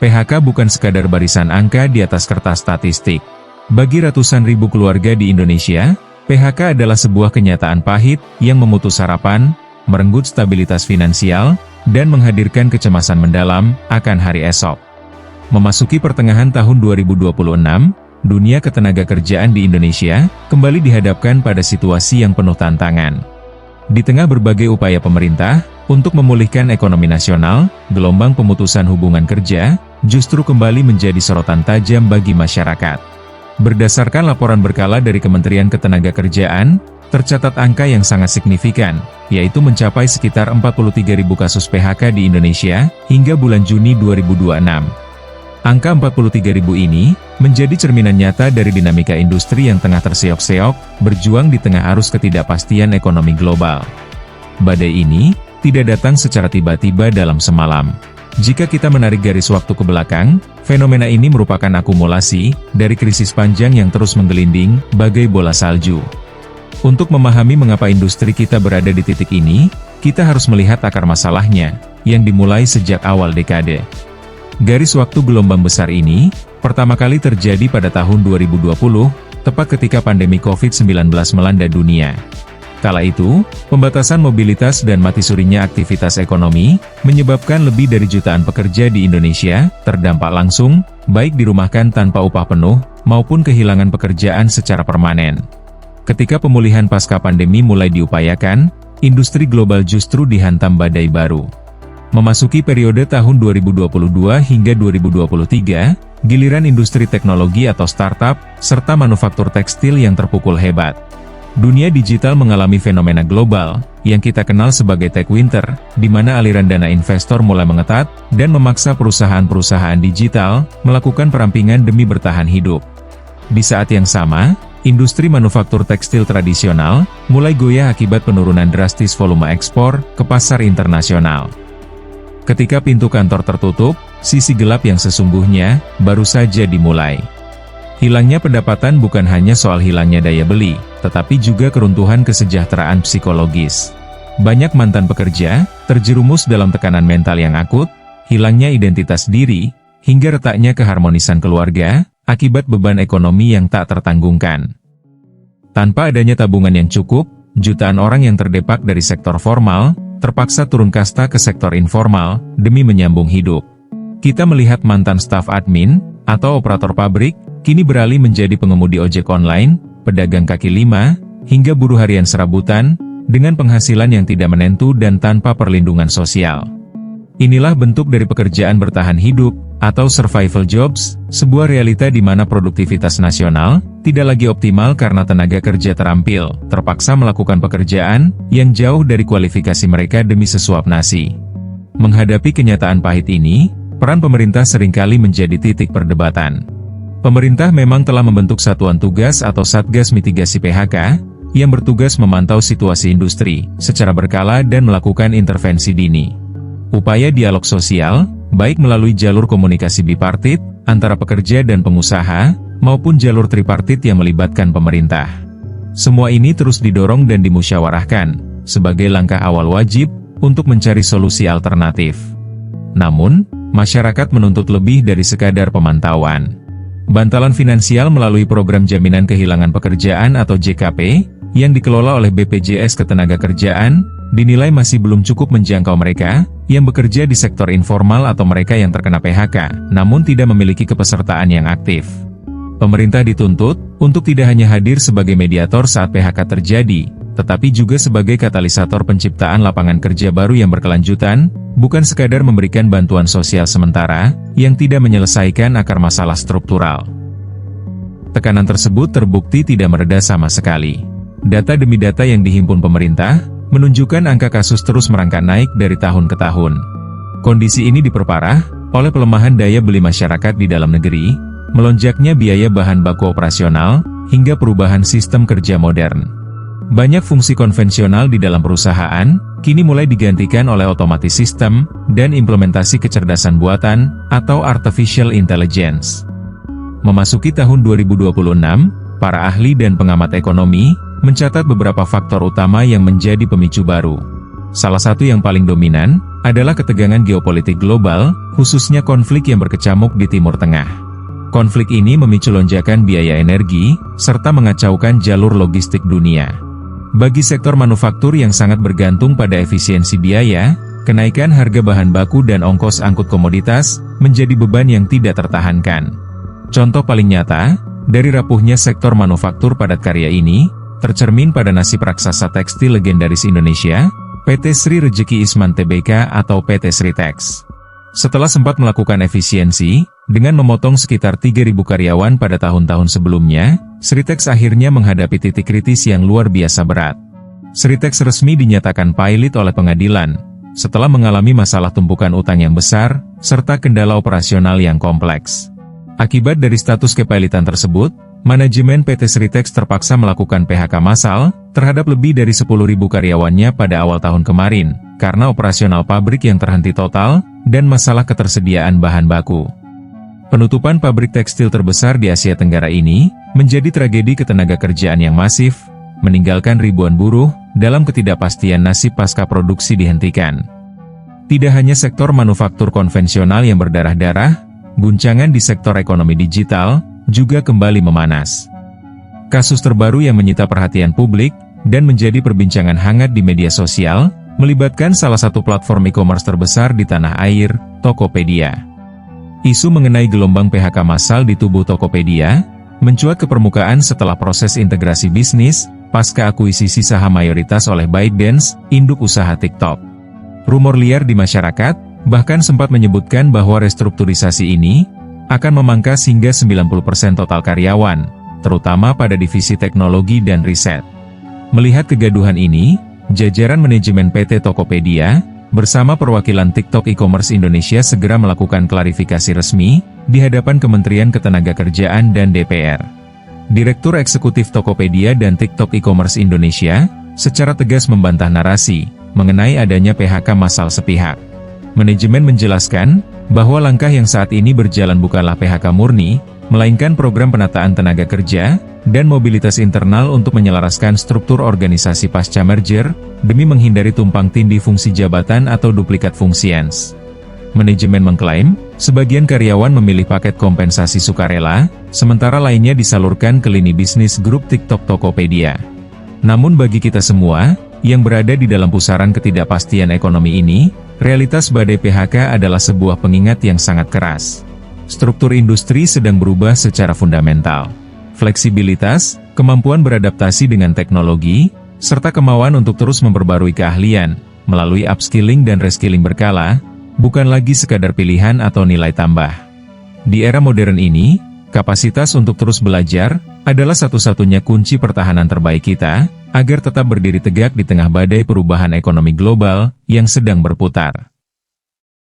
PHK bukan sekadar barisan angka di atas kertas statistik. Bagi ratusan ribu keluarga di Indonesia, PHK adalah sebuah kenyataan pahit yang memutus harapan, merenggut stabilitas finansial, dan menghadirkan kecemasan mendalam akan hari esok. Memasuki pertengahan tahun 2026, dunia ketenagakerjaan di Indonesia kembali dihadapkan pada situasi yang penuh tantangan. Di tengah berbagai upaya pemerintah untuk memulihkan ekonomi nasional, gelombang pemutusan hubungan kerja justru kembali menjadi sorotan tajam bagi masyarakat. Berdasarkan laporan berkala dari Kementerian Ketenagakerjaan, tercatat angka yang sangat signifikan, yaitu mencapai sekitar 43.000 kasus PHK di Indonesia hingga bulan Juni 2026. Angka 43.000 ini menjadi cerminan nyata dari dinamika industri yang tengah terseok-seok, berjuang di tengah arus ketidakpastian ekonomi global. Badai ini tidak datang secara tiba-tiba dalam semalam. Jika kita menarik garis waktu ke belakang, fenomena ini merupakan akumulasi dari krisis panjang yang terus menggelinding bagai bola salju. Untuk memahami mengapa industri kita berada di titik ini, kita harus melihat akar masalahnya, yang dimulai sejak awal dekade. Garis waktu gelombang besar ini, pertama kali terjadi pada tahun 2020, tepat ketika pandemi COVID-19 melanda dunia. Kala itu, pembatasan mobilitas dan mati surinya aktivitas ekonomi, menyebabkan lebih dari jutaan pekerja di Indonesia, terdampak langsung, baik dirumahkan tanpa upah penuh, maupun kehilangan pekerjaan secara permanen. Ketika pemulihan pasca pandemi mulai diupayakan, industri global justru dihantam badai baru. Memasuki periode tahun 2022 hingga 2023, giliran industri teknologi atau startup, serta manufaktur tekstil yang terpukul hebat. Dunia digital mengalami fenomena global, yang kita kenal sebagai tech winter, di mana aliran dana investor mulai mengetat, dan memaksa perusahaan-perusahaan digital, melakukan perampingan demi bertahan hidup. Di saat yang sama, industri manufaktur tekstil tradisional, mulai goyah akibat penurunan drastis volume ekspor, ke pasar internasional. Ketika pintu kantor tertutup, sisi gelap yang sesungguhnya, baru saja dimulai. Hilangnya pendapatan bukan hanya soal hilangnya daya beli, tetapi juga keruntuhan kesejahteraan psikologis. Banyak mantan pekerja, terjerumus dalam tekanan mental yang akut, hilangnya identitas diri, hingga retaknya keharmonisan keluarga, akibat beban ekonomi yang tak tertanggungkan. Tanpa adanya tabungan yang cukup, jutaan orang yang terdepak dari sektor formal, terpaksa turun kasta ke sektor informal, demi menyambung hidup. Kita melihat mantan staf admin, atau operator pabrik, kini beralih menjadi pengemudi ojek online, pedagang kaki lima, hingga buruh harian serabutan, dengan penghasilan yang tidak menentu dan tanpa perlindungan sosial. Inilah bentuk dari pekerjaan bertahan hidup, atau survival jobs, sebuah realita di mana produktivitas nasional tidak lagi optimal karena tenaga kerja terampil, terpaksa melakukan pekerjaan yang jauh dari kualifikasi mereka demi sesuap nasi. Menghadapi kenyataan pahit ini, peran pemerintah seringkali menjadi titik perdebatan. Pemerintah memang telah membentuk Satuan Tugas atau Satgas Mitigasi PHK, yang bertugas memantau situasi industri secara berkala dan melakukan intervensi dini. Upaya dialog sosial, baik melalui jalur komunikasi bipartit, antara pekerja dan pengusaha, maupun jalur tripartit yang melibatkan pemerintah. Semua ini terus didorong dan dimusyawarahkan, sebagai langkah awal wajib, untuk mencari solusi alternatif. Namun, masyarakat menuntut lebih dari sekadar pemantauan. Bantalan finansial melalui Program Jaminan Kehilangan Pekerjaan atau JKP, yang dikelola oleh BPJS Ketenagakerjaan, dinilai masih belum cukup menjangkau mereka yang bekerja di sektor informal atau mereka yang terkena PHK, namun tidak memiliki kepesertaan yang aktif. Pemerintah dituntut untuk tidak hanya hadir sebagai mediator saat PHK terjadi, tetapi juga sebagai katalisator penciptaan lapangan kerja baru yang berkelanjutan, bukan sekadar memberikan bantuan sosial sementara yang tidak menyelesaikan akar masalah struktural. Tekanan tersebut terbukti tidak mereda sama sekali. Data demi data yang dihimpun pemerintah menunjukkan angka kasus terus merangkak naik dari tahun ke tahun. Kondisi ini diperparah oleh pelemahan daya beli masyarakat di dalam negeri, melonjaknya biaya bahan baku operasional, hingga perubahan sistem kerja modern. Banyak fungsi konvensional di dalam perusahaan, kini mulai digantikan oleh otomatis sistem, dan implementasi kecerdasan buatan, atau artificial intelligence. Memasuki tahun 2026, para ahli dan pengamat ekonomi mencatat beberapa faktor utama yang menjadi pemicu baru. Salah satu yang paling dominan adalah ketegangan geopolitik global, khususnya konflik yang berkecamuk di Timur Tengah. Konflik ini memicu lonjakan biaya energi, serta mengacaukan jalur logistik dunia. Bagi sektor manufaktur yang sangat bergantung pada efisiensi biaya, kenaikan harga bahan baku dan ongkos angkut komoditas menjadi beban yang tidak tertahankan. Contoh paling nyata, dari rapuhnya sektor manufaktur padat karya ini, tercermin pada nasib raksasa tekstil legendaris Indonesia, PT Sri Rejeki Isman Tbk atau PT Sritex. Setelah sempat melakukan efisiensi, dengan memotong sekitar 3.000 karyawan pada tahun-tahun sebelumnya, Sritex akhirnya menghadapi titik kritis yang luar biasa berat. Sritex resmi dinyatakan pailit oleh pengadilan, setelah mengalami masalah tumpukan utang yang besar, serta kendala operasional yang kompleks. Akibat dari status kepailitan tersebut, manajemen PT Sritex terpaksa melakukan PHK massal terhadap lebih dari 10.000 karyawannya pada awal tahun kemarin, karena operasional pabrik yang terhenti total, dan masalah ketersediaan bahan baku. Penutupan pabrik tekstil terbesar di Asia Tenggara ini, menjadi tragedi ketenaga kerjaan yang masif, meninggalkan ribuan buruh, dalam ketidakpastian nasib pasca produksi dihentikan. Tidak hanya sektor manufaktur konvensional yang berdarah-darah, guncangan di sektor ekonomi digital juga kembali memanas. Kasus terbaru yang menyita perhatian publik dan menjadi perbincangan hangat di media sosial, melibatkan salah satu platform e-commerce terbesar di tanah air, Tokopedia. Isu mengenai gelombang PHK massal di tubuh Tokopedia mencuat ke permukaan setelah proses integrasi bisnis pasca akuisisi saham mayoritas oleh ByteDance, induk usaha TikTok. Rumor liar di masyarakat bahkan sempat menyebutkan bahwa restrukturisasi ini akan memangkas hingga 90% total karyawan, terutama pada divisi teknologi dan riset. Melihat kegaduhan ini, jajaran manajemen PT Tokopedia, bersama perwakilan TikTok e-commerce Indonesia segera melakukan klarifikasi resmi, di hadapan Kementerian Ketenagakerjaan dan DPR. Direktur Eksekutif Tokopedia dan TikTok e-commerce Indonesia, secara tegas membantah narasi, mengenai adanya PHK massal sepihak. Manajemen menjelaskan, bahwa langkah yang saat ini berjalan bukanlah PHK murni, melainkan program penataan tenaga kerja, dan mobilitas internal untuk menyelaraskan struktur organisasi pasca merger, demi menghindari tumpang tindih fungsi jabatan atau duplikat fungsians. Manajemen mengklaim, sebagian karyawan memilih paket kompensasi sukarela, sementara lainnya disalurkan ke lini bisnis grup TikTok Tokopedia. Namun bagi kita semua, yang berada di dalam pusaran ketidakpastian ekonomi ini, realitas badai PHK adalah sebuah pengingat yang sangat keras. Struktur industri sedang berubah secara fundamental. Fleksibilitas, kemampuan beradaptasi dengan teknologi, serta kemauan untuk terus memperbarui keahlian, melalui upskilling dan reskilling berkala, bukan lagi sekadar pilihan atau nilai tambah. Di era modern ini, kapasitas untuk terus belajar, adalah satu-satunya kunci pertahanan terbaik kita, agar tetap berdiri tegak di tengah badai perubahan ekonomi global, yang sedang berputar.